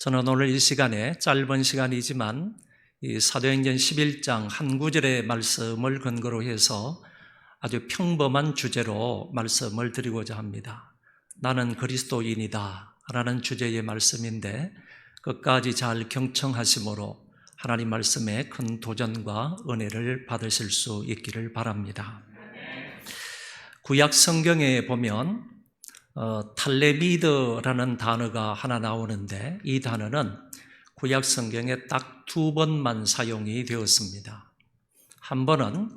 저는 오늘 이 시간에 짧은 시간이지만 이 사도행전 11장 한 구절의 말씀을 근거로 해서 아주 평범한 주제로 말씀을 드리고자 합니다. 나는 그리스도인이다 라는 주제의 말씀인데 끝까지 잘 경청하심으로 하나님 말씀에 큰 도전과 은혜를 받으실 수 있기를 바랍니다. 구약 성경에 보면 탈레미드라는 단어가 하나 나오는데 이 단어는 구약 성경에 딱 두 번만 사용이 되었습니다. 한 번은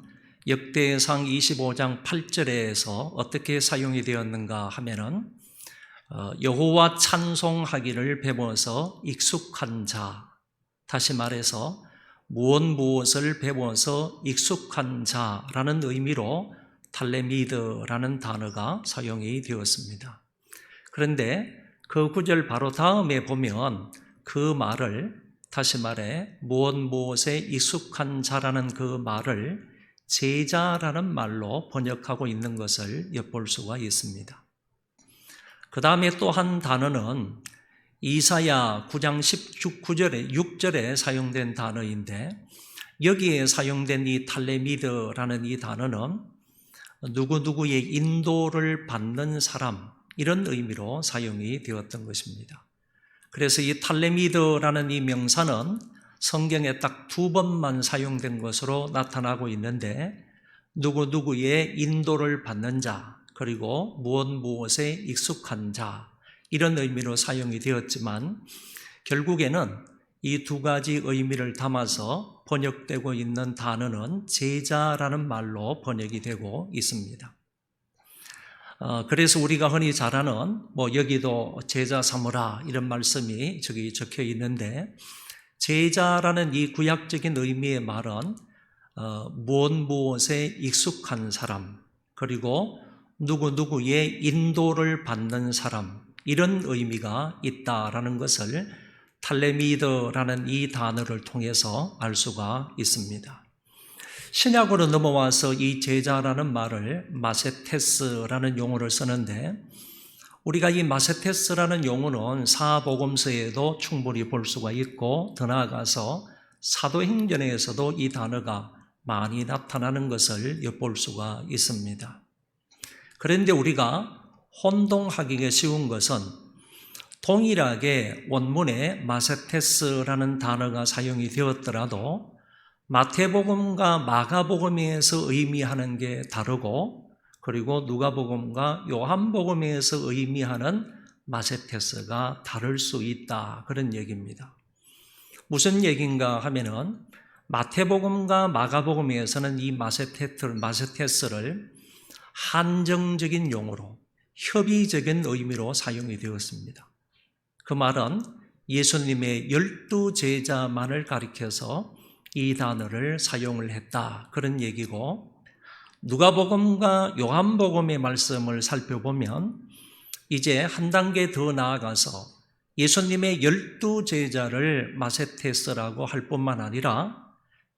역대상 25장 8절에서 어떻게 사용이 되었는가 하면은 여호와 찬송하기를 배워서 익숙한 자, 다시 말해서 무엇을 배워서 익숙한 자라는 의미로 탈레미드라는 단어가 사용이 되었습니다. 그런데 그 구절 바로 다음에 보면 그 말을 다시 말해 무엇에 익숙한 자라는 그 말을 제자라는 말로 번역하고 있는 것을 엿볼 수가 있습니다. 그 다음에 또 한 단어는 이사야 9장 6절에 사용된 단어인데 여기에 사용된 이 탈레미드라는 이 단어는 누구누구의 인도를 받는 사람 이런 의미로 사용이 되었던 것입니다. 그래서 이 탈레미드라는 이 명사는 성경에 딱 두 번만 사용된 것으로 나타나고 있는데 누구누구의 인도를 받는 자 그리고 무엇에 익숙한 자 이런 의미로 사용이 되었지만 결국에는 이 두 가지 의미를 담아서 번역되고 있는 단어는 제자라는 말로 번역이 되고 있습니다. 그래서 우리가 흔히 잘 아는 여기도 제자 삼으라 이런 말씀이 저기 적혀 있는데 제자라는 이 구약적인 의미의 말은 무엇에 익숙한 사람 그리고 누구의 인도를 받는 사람 이런 의미가 있다라는 것을 탈레미드라는 이 단어를 통해서 알 수가 있습니다. 신약으로 넘어와서 이 제자라는 말을 마세테스라는 용어를 쓰는데 우리가 이 마세테스라는 용어는 사복음서에도 충분히 볼 수가 있고 더 나아가서 사도행전에서도 이 단어가 많이 나타나는 것을 엿볼 수가 있습니다. 그런데 우리가 혼동하기가 쉬운 것은 동일하게 원문에 마세테스라는 단어가 사용이 되었더라도 마태복음과 마가복음에서 의미하는 게 다르고 그리고 누가복음과 요한복음에서 의미하는 마세테스가 다를 수 있다 그런 얘기입니다. 무슨 얘기인가 하면은 마태복음과 마가복음에서는 이 마세테스를 한정적인 용어로 협의적인 의미로 사용이 되었습니다. 그 말은 예수님의 12제자만을 가리켜서 이 단어를 사용을 했다 그런 얘기고 누가복음과 요한복음의 말씀을 살펴보면 이제 한 단계 더 나아가서 예수님의 12제자를 마세테스라고 할 뿐만 아니라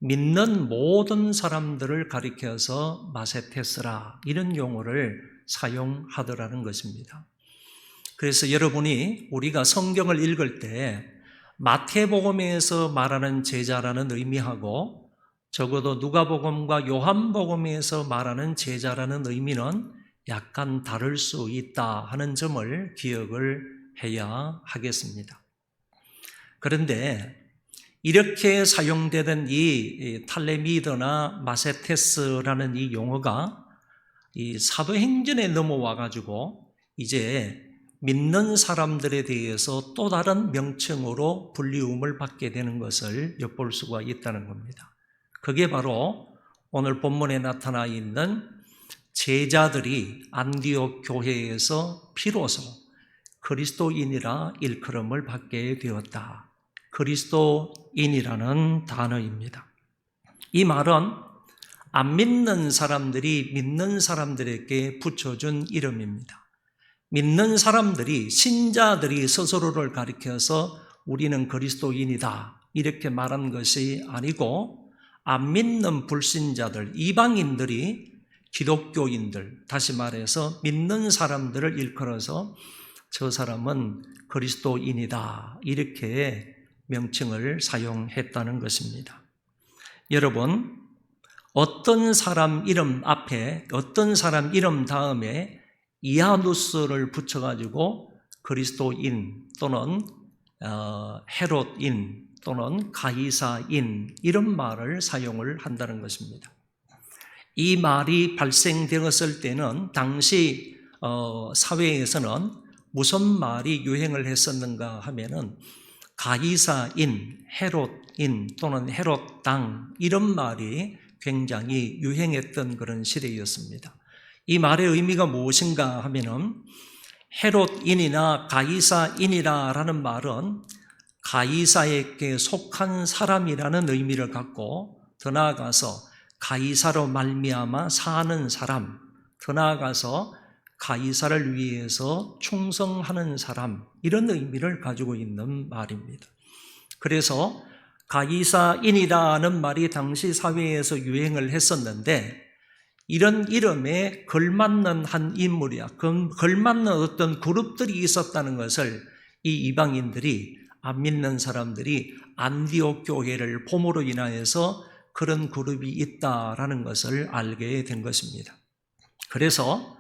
믿는 모든 사람들을 가리켜서 마세테스라 이런 용어를 사용하더라는 것입니다. 그래서 여러분이 우리가 성경을 읽을 때 마태복음에서 말하는 제자라는 의미하고 적어도 누가복음과 요한복음에서 말하는 제자라는 의미는 약간 다를 수 있다 하는 점을 기억을 해야 하겠습니다. 그런데 이렇게 사용되던 이 탈레미드나 마세테스라는 이 용어가 이 사도행전에 넘어와 가지고 이제 믿는 사람들에 대해서 또 다른 명칭으로 불리움을 받게 되는 것을 엿볼 수가 있다는 겁니다. 그게 바로 오늘 본문에 나타나 있는 제자들이 안디옥 교회에서 비로소 그리스도인이라 일컬음을 받게 되었다. 그리스도인이라는 단어입니다. 이 말은 안 믿는 사람들이 믿는 사람들에게 붙여준 이름입니다. 믿는 사람들이 신자들이 스스로를 가리켜서 우리는 그리스도인이다 이렇게 말한 것이 아니고 안 믿는 불신자들 이방인들이 기독교인들 다시 말해서 믿는 사람들을 일컬어서 저 사람은 그리스도인이다. 이렇게 명칭을 사용했다는 것입니다. 여러분, 어떤 사람 이름 앞에, 어떤 사람 이름 다음에 이아누스를 붙여가지고 그리스도인 또는 헤롯인 또는 가이사인 이런 말을 사용을 한다는 것입니다. 이 말이 발생되었을 때는 당시 사회에서는 무슨 말이 유행을 했었는가 하면은 가이사인, 헤롯인 또는 헤롯당 이런 말이 굉장히 유행했던 그런 시대였습니다. 이 말의 의미가 무엇인가 하면은 헤롯인이나 가이사인이라는 말은 가이사에게 속한 사람이라는 의미를 갖고 더 나아가서 가이사로 말미암아 사는 사람, 더 나아가서 가이사를 위해서 충성하는 사람 이런 의미를 가지고 있는 말입니다. 그래서 가이사인이라는 말이 당시 사회에서 유행을 했었는데 이런 이름에 걸맞는 한 인물이야, 걸맞는 어떤 그룹들이 있었다는 것을 이 이방인들이 안 믿는 사람들이 안디옥 교회를 봄으로 인하여서 그런 그룹이 있다라는 것을 알게 된 것입니다. 그래서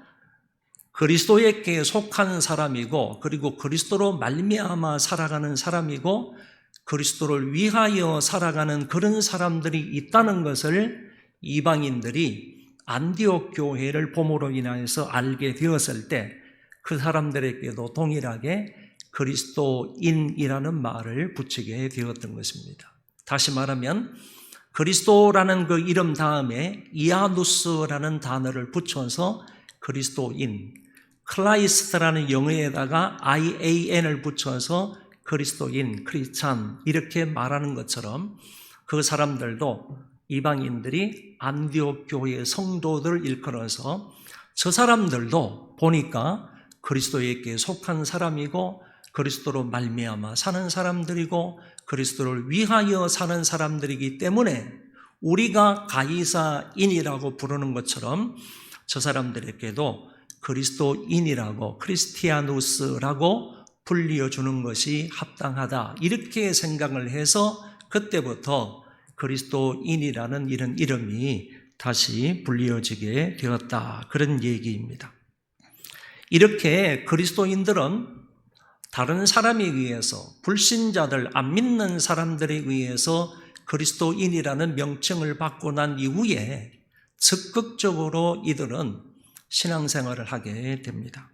그리스도에게 속한 사람이고 그리고 그리스도로 말미암아 살아가는 사람이고 그리스도를 위하여 살아가는 그런 사람들이 있다는 것을 이방인들이 안디옥 교회를 봄으로 인하여서 알게 되었을 때 그 사람들에게도 동일하게 그리스도인이라는 말을 붙이게 되었던 것입니다. 다시 말하면 그리스도라는 그 이름 다음에 이아누스라는 단어를 붙여서 그리스도인, 크라이스트라는 영어에다가 IAN을 붙여서 그리스도인, 크리스찬 이렇게 말하는 것처럼 그 사람들도 이방인들이 안디옥 교회의 성도들을 일컬어서 저 사람들도 보니까 그리스도에게 속한 사람이고 그리스도로 말미암아 사는 사람들이고 그리스도를 위하여 사는 사람들이기 때문에 우리가 가이사인이라고 부르는 것처럼 저 사람들에게도 그리스도인이라고 크리스티아누스라고 불려주는 것이 합당하다 이렇게 생각을 해서 그때부터 그리스도인이라는 이런 이름이 다시 불려지게 되었다 그런 얘기입니다. 이렇게 그리스도인들은 다른 사람에 의해서 불신자들 안 믿는 사람들에 의해서 그리스도인이라는 명칭을 받고 난 이후에 적극적으로 이들은 신앙생활을 하게 됩니다.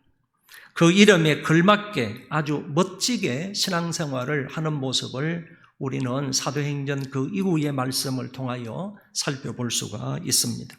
그 이름에 걸맞게 아주 멋지게 신앙생활을 하는 모습을 우리는 사도행전 그 이후의 말씀을 통하여 살펴볼 수가 있습니다.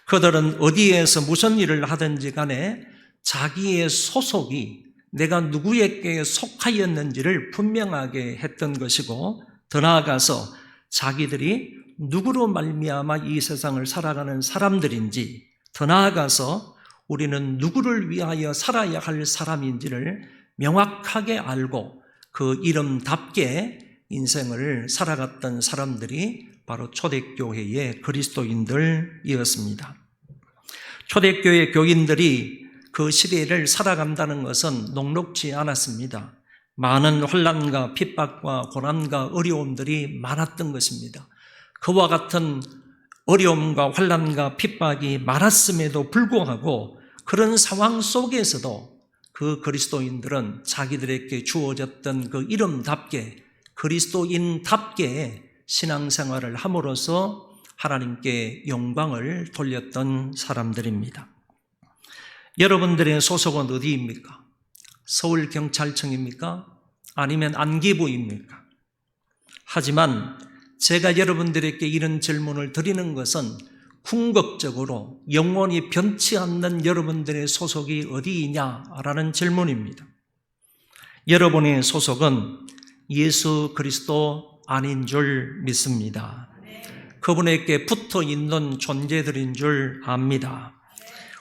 그들은 어디에서 무슨 일을 하든지 간에 자기의 소속이 내가 누구에게 속하였는지를 분명하게 했던 것이고 더 나아가서 자기들이 누구로 말미암아 이 세상을 살아가는 사람들인지 더 나아가서 우리는 누구를 위하여 살아야 할 사람인지를 명확하게 알고 그 이름답게 인생을 살아갔던 사람들이 바로 초대교회의 그리스도인들이었습니다. 초대교회 교인들이 그 시대를 살아간다는 것은 녹록지 않았습니다. 많은 혼란과 핍박과 고난과 어려움들이 많았던 것입니다. 그와 같은 어려움과 혼란과 핍박이 많았음에도 불구하고 그런 상황 속에서도 그 그리스도인들은 자기들에게 주어졌던 그 이름답게 그리스도인답게 신앙생활을 함으로써 하나님께 영광을 돌렸던 사람들입니다. 여러분들의 소속은 어디입니까? 서울경찰청입니까? 아니면 안기부입니까? 하지만 제가 여러분들에게 이런 질문을 드리는 것은 궁극적으로 영원히 변치 않는 여러분들의 소속이 어디이냐라는 질문입니다. 여러분의 소속은 예수 그리스도 아닌 줄 믿습니다. 그분에게 붙어 있는 존재들인 줄 압니다.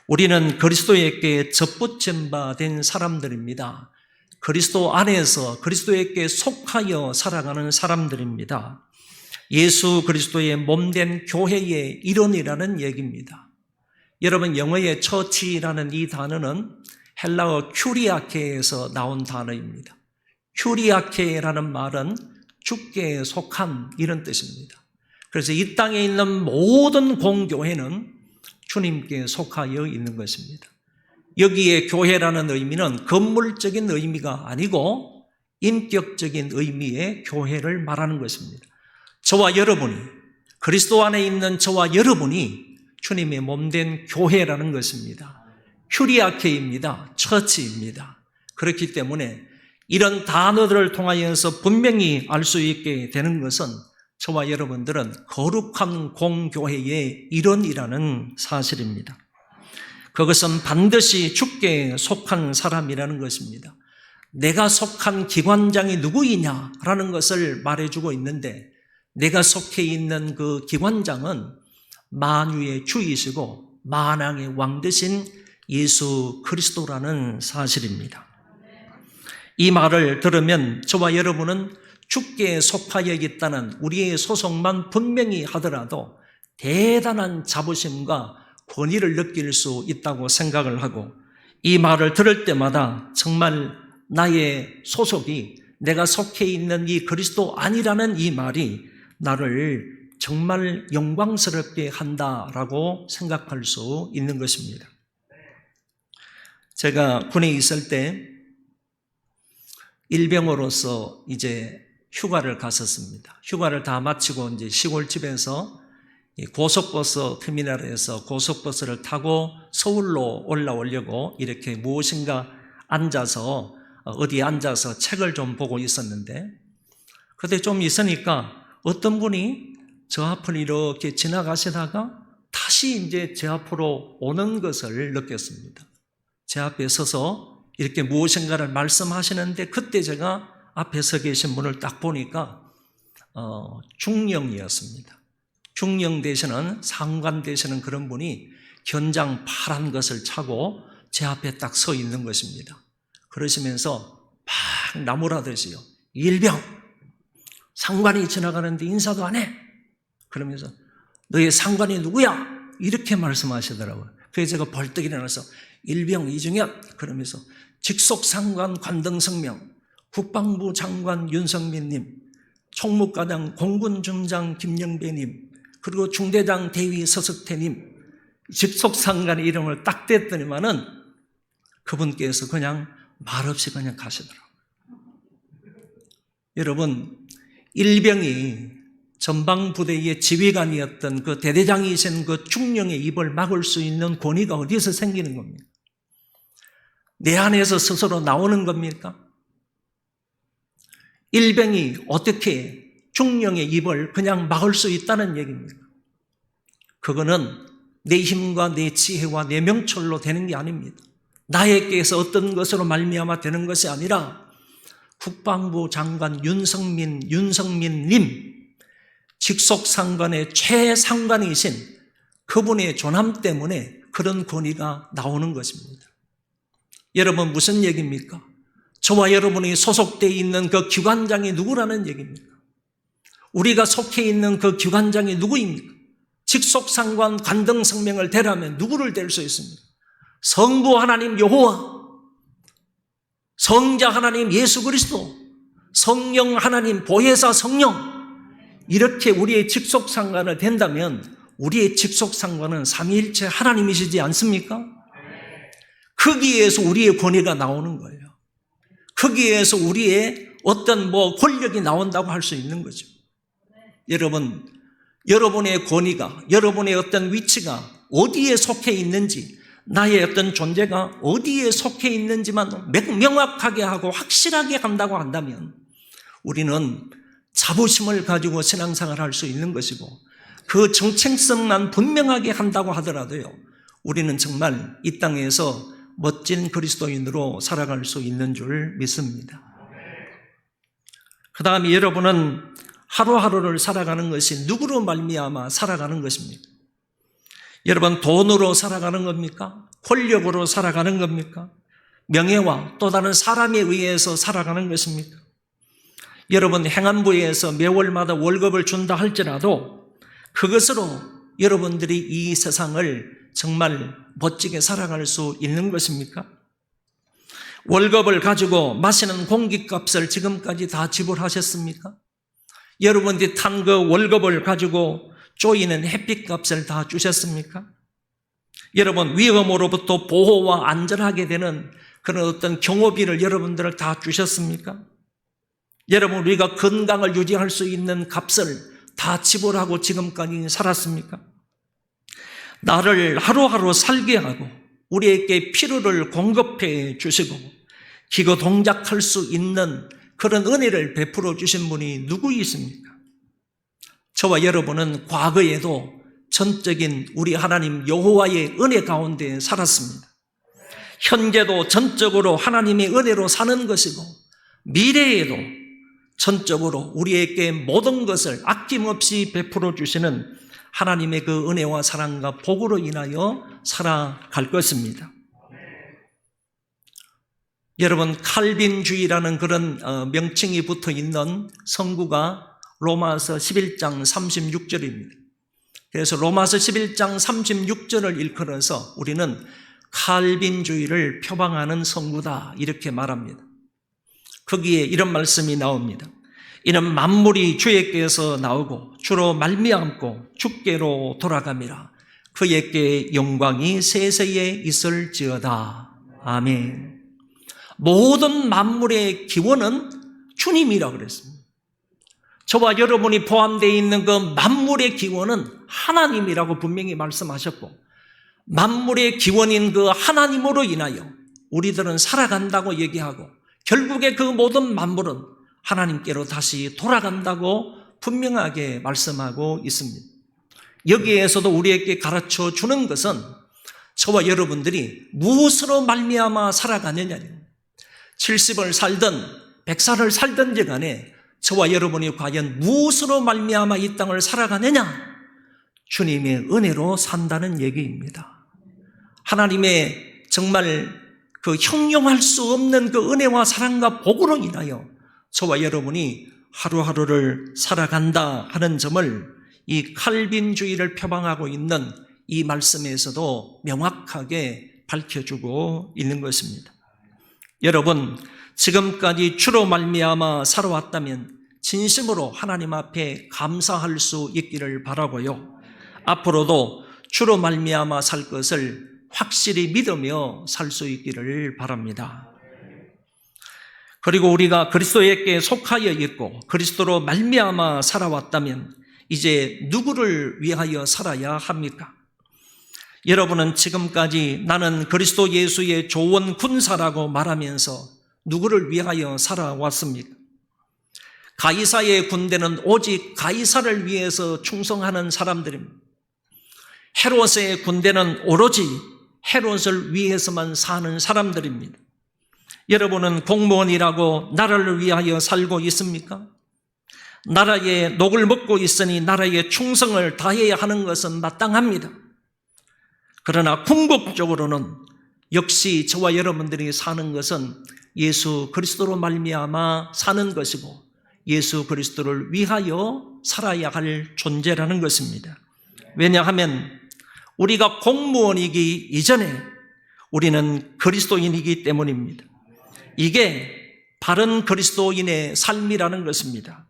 우리는 그리스도에게 접붙임 바 된 사람들입니다. 그리스도 안에서 그리스도에게 속하여 살아가는 사람들입니다. 예수 그리스도의 몸된 교회의 일원이라는 얘기입니다. 여러분 영어의 처치라는 이 단어는 헬라어 큐리아케에서 나온 단어입니다. 큐리아케라는 말은 주께 속한 이런 뜻입니다. 그래서 이 땅에 있는 모든 공교회는 주님께 속하여 있는 것입니다. 여기에 교회라는 의미는 건물적인 의미가 아니고 인격적인 의미의 교회를 말하는 것입니다. 저와 여러분이, 그리스도 안에 있는 저와 여러분이 주님의 몸된 교회라는 것입니다. 큐리아케입니다. 처치입니다. 그렇기 때문에 이런 단어들을 통하여서 분명히 알 수 있게 되는 것은 저와 여러분들은 거룩한 공교회의 일원이라는 사실입니다. 그것은 반드시 주께 속한 사람이라는 것입니다. 내가 속한 기관장이 누구이냐라는 것을 말해주고 있는데, 내가 속해 있는 그 기관장은 만유의 주이시고 만왕의 왕 되신 예수 그리스도라는 사실입니다. 이 말을 들으면 저와 여러분은 주께 속하여 있다는 우리의 소속만 분명히 하더라도 대단한 자부심과 권위를 느낄 수 있다고 생각을 하고, 이 말을 들을 때마다 정말 나의 소속이, 내가 속해 있는 이 그리스도 아니라는 이 말이 나를 정말 영광스럽게 한다라고 생각할 수 있는 것입니다. 제가 군에 있을 때 일병으로서 이제 휴가를 갔었습니다. 휴가를 다 마치고 이제 시골집에서 고속버스 터미널에서 고속버스를 타고 서울로 올라오려고 이렇게 무엇인가 앉아서 어디에 앉아서 책을 좀 보고 있었는데, 그때 좀 있으니까 어떤 분이 저 앞을 이렇게 지나가시다가 다시 이제 제 앞으로 오는 것을 느꼈습니다. 제 앞에 서서 이렇게 무엇인가를 말씀하시는데, 그때 제가 앞에 서 계신 분을 딱 보니까 중령이었습니다. 중령 되시는, 상관 되시는 그런 분이 견장 파란 것을 차고 제 앞에 딱 서 있는 것입니다. 그러시면서 막 나무라듯이요, 일병, 상관이 지나가는데 인사도 안 해. 그러면서 너의 상관이 누구야? 이렇게 말씀하시더라고요. 그래서 제가 벌떡 일어나서 일병 이중엽 그러면서 직속상관 관등성명, 국방부 장관 윤성민님, 총무과장 공군중장 김영배님, 그리고 중대장 대위 서석태님, 직속상관의 이름을 딱 댔더니만은 그분께서 그냥 말없이 그냥 가시더라고요. 여러분, 일병이 전방부대의 지휘관이었던 그 대대장이신 그 중령의 입을 막을 수 있는 권위가 어디서 생기는 겁니까? 내 안에서 스스로 나오는 겁니까? 일병이 어떻게 중령의 입을 그냥 막을 수 있다는 얘기입니까? 그거는 내 힘과 내 지혜와 내 명철로 되는 게 아닙니다. 나에게서 어떤 것으로 말미암아 되는 것이 아니라 국방부 장관 윤성민님, 직속상관의 최상관이신 그분의 존함 때문에 그런 권위가 나오는 것입니다. 여러분, 무슨 얘기입니까? 저와 여러분이 소속되어 있는 그 기관장이 누구라는 얘기입니까? 우리가 속해 있는 그 기관장이 누구입니까? 직속상관 관등성명을 대라면 누구를 댈 수 있습니까? 성부 하나님 여호와, 성자 하나님 예수 그리스도, 성령 하나님 보혜사 성령, 이렇게 우리의 직속상관을 댄다면 우리의 직속상관은 삼위일체 하나님이시지 않습니까? 거기에서 우리의 권위가 나오는 거예요. 거기에서 우리의 어떤 권력이 나온다고 할 수 있는 거죠. 여러분, 여러분의 권위가, 여러분의 어떤 위치가 어디에 속해 있는지, 나의 어떤 존재가 어디에 속해 있는지만 명확하게 하고 확실하게 한다고 한다면 우리는 자부심을 가지고 신앙생활을 할 수 있는 것이고, 그 정체성만 분명하게 한다고 하더라도요, 우리는 정말 이 땅에서 멋진 그리스도인으로 살아갈 수 있는 줄 믿습니다. 그 다음에 여러분은 하루하루를 살아가는 것이 누구로 말미암아 살아가는 것입니까? 여러분, 돈으로 살아가는 겁니까? 권력으로 살아가는 겁니까? 명예와 또 다른 사람에 의해서 살아가는 것입니까? 여러분, 행안부에서 매월마다 월급을 준다 할지라도 그것으로 여러분들이 이 세상을 정말 멋지게 살아갈 수 있는 것입니까? 월급을 가지고 마시는 공기값을 지금까지 다 지불하셨습니까? 여러분들이 탄 그 월급을 가지고 쪼이는 햇빛값을 다 주셨습니까? 여러분, 위험으로부터 보호와 안전하게 되는 그런 어떤 경호비를 여러분들 다 주셨습니까? 여러분, 우리가 건강을 유지할 수 있는 값을 다 지불하고 지금까지 살았습니까? 나를 하루하루 살게 하고 우리에게 필요를 공급해 주시고 기거 동작할 수 있는 그런 은혜를 베풀어 주신 분이 누구 있습니까? 저와 여러분은 과거에도 전적인 우리 하나님 여호와의 은혜 가운데 살았습니다. 현재도 전적으로 하나님의 은혜로 사는 것이고 미래에도 전적으로 우리에게 모든 것을 아낌없이 베풀어 주시는 하나님의 그 은혜와 사랑과 복으로 인하여 살아갈 것입니다. 여러분, 칼빈주의라는 그런 명칭이 붙어 있는 성구가 로마서 11장 36절입니다. 그래서 로마서 11장 36절을 일컬어서 우리는 칼빈주의를 표방하는 성구다 이렇게 말합니다. 거기에 이런 말씀이 나옵니다. 이는 만물이 주에게서 나오고 주로 말미암고 주께로 돌아감이라. 그에게 영광이 세세에 있을지어다. 아멘. 모든 만물의 기원은 주님이라고 그랬습니다. 저와 여러분이 포함되어 있는 그 만물의 기원은 하나님이라고 분명히 말씀하셨고, 만물의 기원인 그 하나님으로 인하여 우리들은 살아간다고 얘기하고, 결국에 그 모든 만물은 하나님께로 다시 돌아간다고 분명하게 말씀하고 있습니다. 여기에서도 우리에게 가르쳐 주는 것은 저와 여러분들이 무엇으로 말미암아 살아가느냐입니다. 70을 살든 100살을 살든지 간에 저와 여러분이 과연 무엇으로 말미암아 이 땅을 살아가느냐? 주님의 은혜로 산다는 얘기입니다. 하나님의 정말 그 형용할 수 없는 그 은혜와 사랑과 복으로 인하여 저와 여러분이 하루하루를 살아간다 하는 점을 이 칼빈주의를 표방하고 있는 이 말씀에서도 명확하게 밝혀주고 있는 것입니다. 여러분, 지금까지 주로 말미암아 살아왔다면 진심으로 하나님 앞에 감사할 수 있기를 바라고요. 앞으로도 주로 말미암아 살 것을 확실히 믿으며 살 수 있기를 바랍니다. 그리고 우리가 그리스도에게 속하여 있고 그리스도로 말미암아 살아왔다면 이제 누구를 위하여 살아야 합니까? 여러분은 지금까지 나는 그리스도 예수의 좋은 군사라고 말하면서 누구를 위하여 살아왔습니까? 가이사의 군대는 오직 가이사를 위해서 충성하는 사람들입니다. 헤롯의 군대는 오로지 헤롯을 위해서만 사는 사람들입니다. 여러분은 공무원이라고 나라를 위하여 살고 있습니까? 나라의 녹을 먹고 있으니 나라의 충성을 다해야 하는 것은 마땅합니다. 그러나 궁극적으로는 역시 저와 여러분들이 사는 것은 예수 그리스도로 말미암아 사는 것이고 예수 그리스도를 위하여 살아야 할 존재라는 것입니다. 왜냐하면 우리가 공무원이기 이전에 우리는 그리스도인이기 때문입니다. 이게 바른 그리스도인의 삶이라는 것입니다.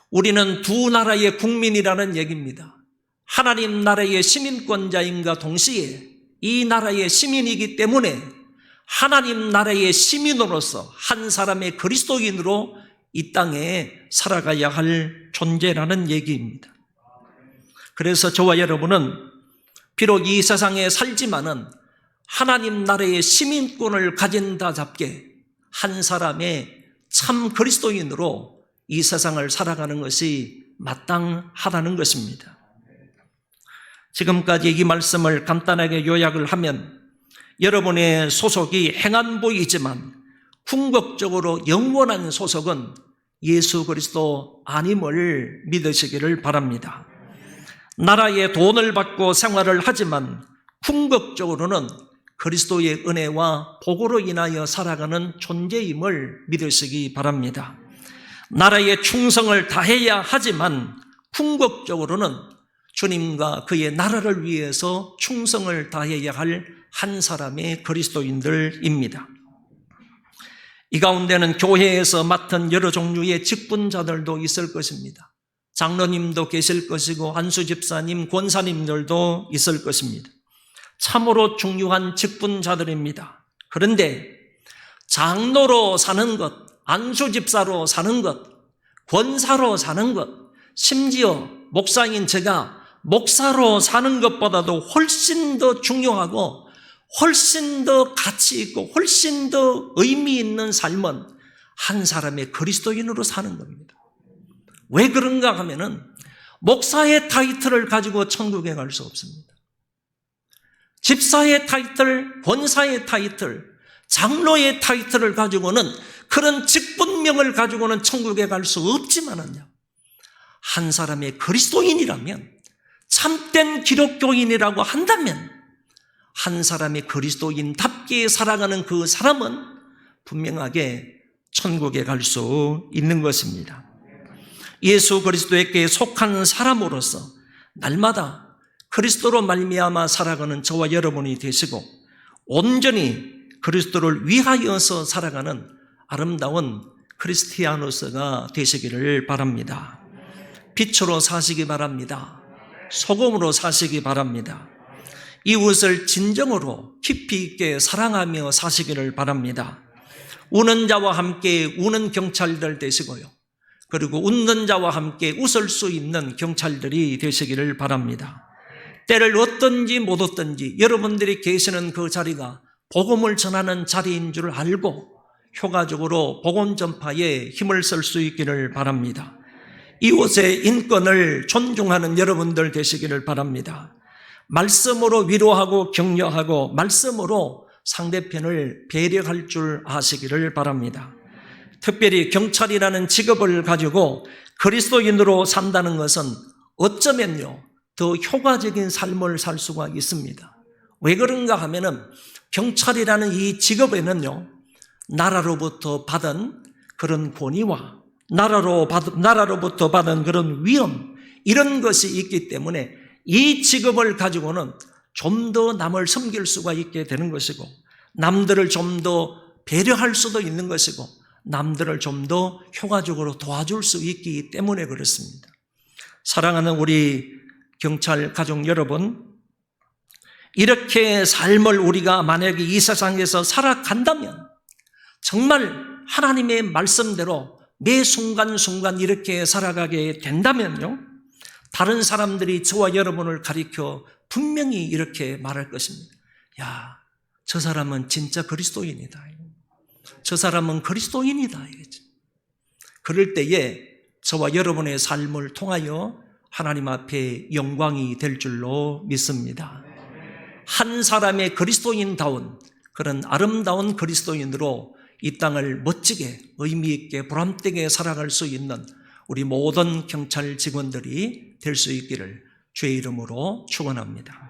우리는 두 나라의 국민이라는 얘기입니다. 하나님 나라의 시민권자임과 동시에 이 나라의 시민이기 때문에 하나님 나라의 시민으로서 한 사람의 그리스도인으로 이 땅에 살아가야 할 존재라는 얘기입니다. 그래서 저와 여러분은 비록 이 세상에 살지만은 하나님 나라의 시민권을 가진다답게 한 사람의 참 그리스도인으로 이 세상을 살아가는 것이 마땅하다는 것입니다. 지금까지 이 말씀을 간단하게 요약을 하면 여러분의 소속이 행안부이지만 궁극적으로 영원한 소속은 예수 그리스도 아님을 믿으시기를 바랍니다. 나라의 돈을 받고 생활을 하지만 궁극적으로는 그리스도의 은혜와 복으로 인하여 살아가는 존재임을 믿으시기 바랍니다. 나라의 충성을 다해야 하지만 궁극적으로는 주님과 그의 나라를 위해서 충성을 다해야 할 한 사람의 그리스도인들입니다. 이 가운데는 교회에서 맡은 여러 종류의 직분자들도 있을 것입니다. 장로님도 계실 것이고 안수 집사님, 권사님들도 있을 것입니다. 참으로 중요한 직분자들입니다. 그런데 장로로 사는 것, 안수 집사로 사는 것, 권사로 사는 것, 심지어 목사인 제가 목사로 사는 것보다도 훨씬 더 중요하고 훨씬 더 가치 있고 훨씬 더 의미 있는 삶은 한 사람의 그리스도인으로 사는 겁니다. 왜 그런가 하면은 목사의 타이틀을 가지고 천국에 갈 수 없습니다. 집사의 타이틀, 권사의 타이틀, 장로의 타이틀을 가지고는 그런 직분명을 가지고는 천국에 갈 수 없지만은요, 한 사람의 그리스도인이라면, 참된 기독교인이라고 한다면 한 사람의 그리스도인답게 살아가는 그 사람은 분명하게 천국에 갈 수 있는 것입니다. 예수 그리스도에게 속한 사람으로서 날마다 그리스도로 말미암아 살아가는 저와 여러분이 되시고 온전히 그리스도를 위하여서 살아가는 아름다운 크리스티아노스가 되시기를 바랍니다. 빛으로 사시기 바랍니다. 소금으로 사시기 바랍니다. 이웃을 진정으로 깊이 있게 사랑하며 사시기를 바랍니다. 우는 자와 함께 우는 경찰들 되시고요. 그리고 웃는 자와 함께 웃을 수 있는 경찰들이 되시기를 바랍니다. 때를 얻든지 못 얻든지 여러분들이 계시는 그 자리가 복음을 전하는 자리인 줄 알고 효과적으로 복음 전파에 힘을 쓸 수 있기를 바랍니다. 이웃의 인권을 존중하는 여러분들 되시기를 바랍니다. 말씀으로 위로하고 격려하고 말씀으로 상대편을 배려할 줄 아시기를 바랍니다. 특별히 경찰이라는 직업을 가지고 그리스도인으로 산다는 것은 어쩌면요 더 효과적인 삶을 살 수가 있습니다. 왜 그런가 하면은 경찰이라는 이 직업에는요 나라로부터 받은 그런 권위와 나라로부터 받은 그런 위엄 이런 것이 있기 때문에 이 직업을 가지고는 좀 더 남을 섬길 수가 있게 되는 것이고 남들을 좀 더 배려할 수도 있는 것이고 남들을 좀 더 효과적으로 도와줄 수 있기 때문에 그렇습니다. 사랑하는 우리 경찰 가족 여러분, 이렇게 삶을 우리가 만약에 이 세상에서 살아간다면 정말 하나님의 말씀대로 매 순간순간 이렇게 살아가게 된다면요 다른 사람들이 저와 여러분을 가리켜 분명히 이렇게 말할 것입니다. 야, 저 사람은 진짜 그리스도인이다. 저 사람은 그리스도인이다. 그럴 때에 저와 여러분의 삶을 통하여 하나님 앞에 영광이 될 줄로 믿습니다. 한 사람의 그리스도인다운 그런 아름다운 그리스도인으로 이 땅을 멋지게 의미 있게 보람되게 살아갈 수 있는 우리 모든 경찰 직원들이 될 수 있기를 주의 이름으로 축원합니다.